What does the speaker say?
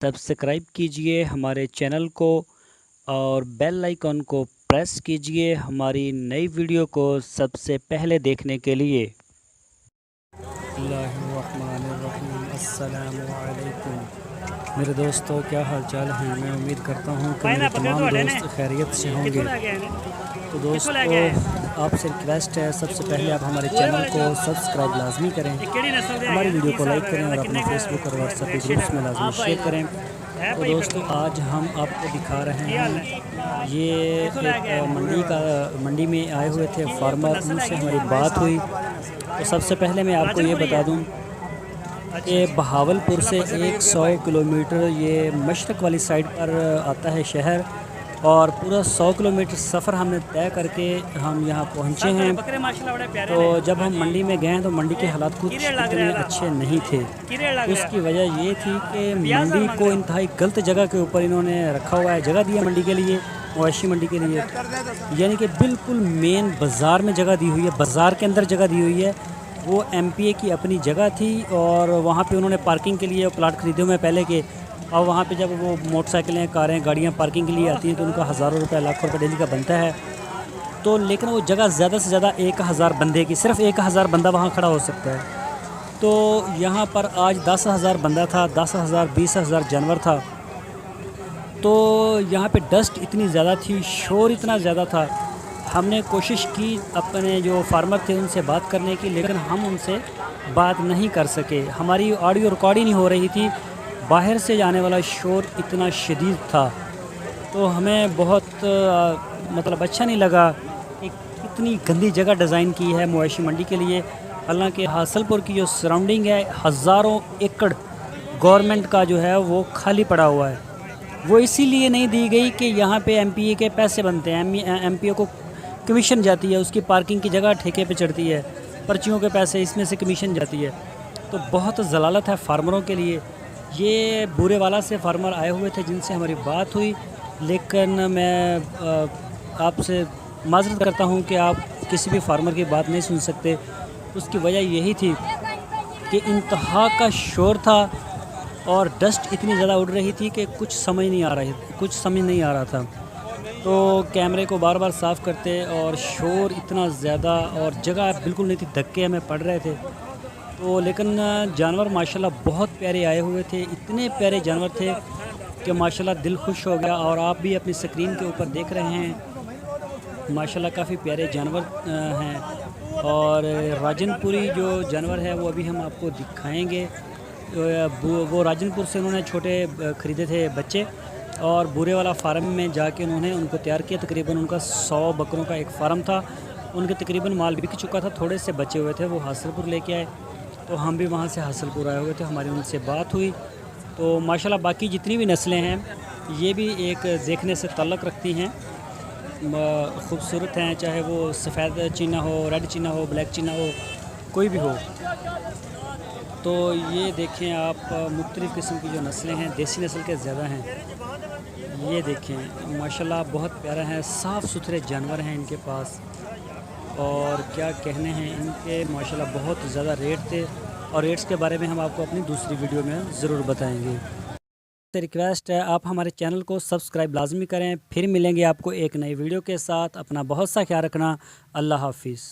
Subscribe कीजिए हमारे channel को और बेल आइकन को प्रेस कीजिए हमारी नई वीडियो को सबसे पहले देखने के लिए। अस्सलामुअलैकुम मेरे दोस्तों, क्या हाल चाल है। मैं उम्मीद करता हूँ कि मेरे तमाम दोस्त खैरियत से होंगे। तो दोस्तों, आपसे रिक्वेस्ट है, सबसे पहले आप हमारे चैनल को सब्सक्राइब लाजमी करें, हमारी वीडियो को लाइक करें और अपने फेसबुक और व्हाट्सएप के ग्रुप्स में लाजमी शेयर करें। तो दोस्तों, आज हम आपको दिखा रहे हैं, ये एक मंडी में आए हुए थे फार्मर, उनसे हमारी बात हुई। तो सबसे पहले मैं आपको ये बता दूं कि बहावलपुर से 100 किलोमीटर ये मशरक़ वाली साइड पर आता है शहर, और पूरा 100 किलोमीटर सफ़र हमने तय करके हम यहाँ पहुँचे हैं। तो जब हम मंडी में गए तो मंडी के हालात कुछ इतने अच्छे नहीं थे। उसकी वजह ये थी कि मंडी को इंतहाई गलत जगह के ऊपर इन्होंने रखा हुआ है, जगह दी है मंडी के लिए, मवेशी मंडी के लिए, यानी कि बिल्कुल मेन बाज़ार में जगह दी हुई है, बाज़ार के अंदर जगह दी हुई है। वो MPA की अपनी जगह थी और वहाँ पे उन्होंने पार्किंग के लिए प्लाट ख़रीदे हुए पहले के। और वहाँ पे जब वो मोटरसाइकिलें, कारें, गाड़ियाँ पार्किंग के लिए आती हैं तो उनका हज़ारों रुपये, लाखों रुपये डेली का बनता है। तो लेकिन वो जगह ज़्यादा से ज़्यादा 1000 बंदे की, सिर्फ 1000 बंदा वहाँ खड़ा हो सकता है। तो यहाँ पर आज 10,000 बंदा था, 10,000 20,000 जानवर था। तो यहाँ पे डस्ट इतनी ज़्यादा थी, शोर इतना ज़्यादा था। हमने कोशिश की अपने जो फार्मर थे उनसे बात करने की, लेकिन हम उनसे बात नहीं कर सके। हमारी ऑडियो रिकॉर्ड ही नहीं हो रही थी, बाहर से जाने वाला शोर इतना शदीद था। तो हमें बहुत मतलब अच्छा नहीं लगा कि इतनी गंदी जगह डिज़ाइन की है मवेशी मंडी के लिए। हालांकि हासलपुर की जो सराउंडिंग है, हज़ारों एकड़ गवर्नमेंट का जो है वो खाली पड़ा हुआ है। वो इसीलिए नहीं दी गई कि यहाँ पे MPA के पैसे बनते हैं, MPA को कमीशन जाती है, उसकी पार्किंग की जगह ठेके पे चढ़ती है, पर्चियों के पैसे इसमें से कमीशन जाती है। तो बहुत ज़लालत है फार्मरों के लिए। ये बूरेवाला से फार्मर आए हुए थे जिनसे हमारी बात हुई, लेकिन मैं आपसे माज़रत करता हूँ कि आप किसी भी फार्मर की बात नहीं सुन सकते। उसकी वजह यही थी कि इंतहा का शोर था और डस्ट इतनी ज़्यादा उड़ रही थी कि कुछ समझ नहीं आ रहा था। तो कैमरे को बार बार साफ़ करते और शोर इतना ज़्यादा और जगह बिल्कुल नहीं थी, धक्के हमें पड़ रहे थे। तो लेकिन जानवर माशाल्लाह बहुत प्यारे आए हुए थे, इतने प्यारे जानवर थे कि माशाल्लाह दिल खुश हो गया। और आप भी अपनी स्क्रीन के ऊपर देख रहे हैं, माशाल्लाह काफ़ी प्यारे जानवर हैं। और राजनपुरी जो जानवर है वो अभी हम आपको दिखाएंगे। वो राजनपुर से उन्होंने छोटे ख़रीदे थे बच्चे, और बूरे वाला फार्म में जाके उन्होंने उनको तैयार किया। तकरीबन उनका 100 बकरों का एक फ़ार्म था, उनके तकरीबन माल बिक चुका था, थोड़े से बचे हुए थे, वो हासलपुर लेके आए। तो हम भी वहाँ से हासलपुर आए हुए थे, हमारी उनसे बात हुई। तो माशाल्लाह बाकी जितनी भी नस्लें हैं ये भी एक देखने से ताल्लुक़ रखती हैं, ख़ूबसूरत हैं, चाहे वो सफ़ेद चीना हो, रेड चीना हो, ब्लैक चीना हो, कोई भी हो। तो ये देखें आप, मुख्तलिफ़ किस्म की जो नस्लें हैं, देसी नस्ल के ज़्यादा हैं। ये देखें माशाल्लाह बहुत प्यारा है, साफ़ सुथरे जानवर हैं इनके पास, और क्या कहने हैं इनके, माशाल्लाह बहुत ज़्यादा रेट थे। और रेट्स के बारे में हम आपको अपनी दूसरी वीडियो में ज़रूर बताएंगे। तो रिक्वेस्ट है, आप हमारे चैनल को सब्सक्राइब लाजमी करें। फिर मिलेंगे आपको एक नई वीडियो के साथ। अपना बहुत सा ख्याल रखना। अल्लाह हाफिज़।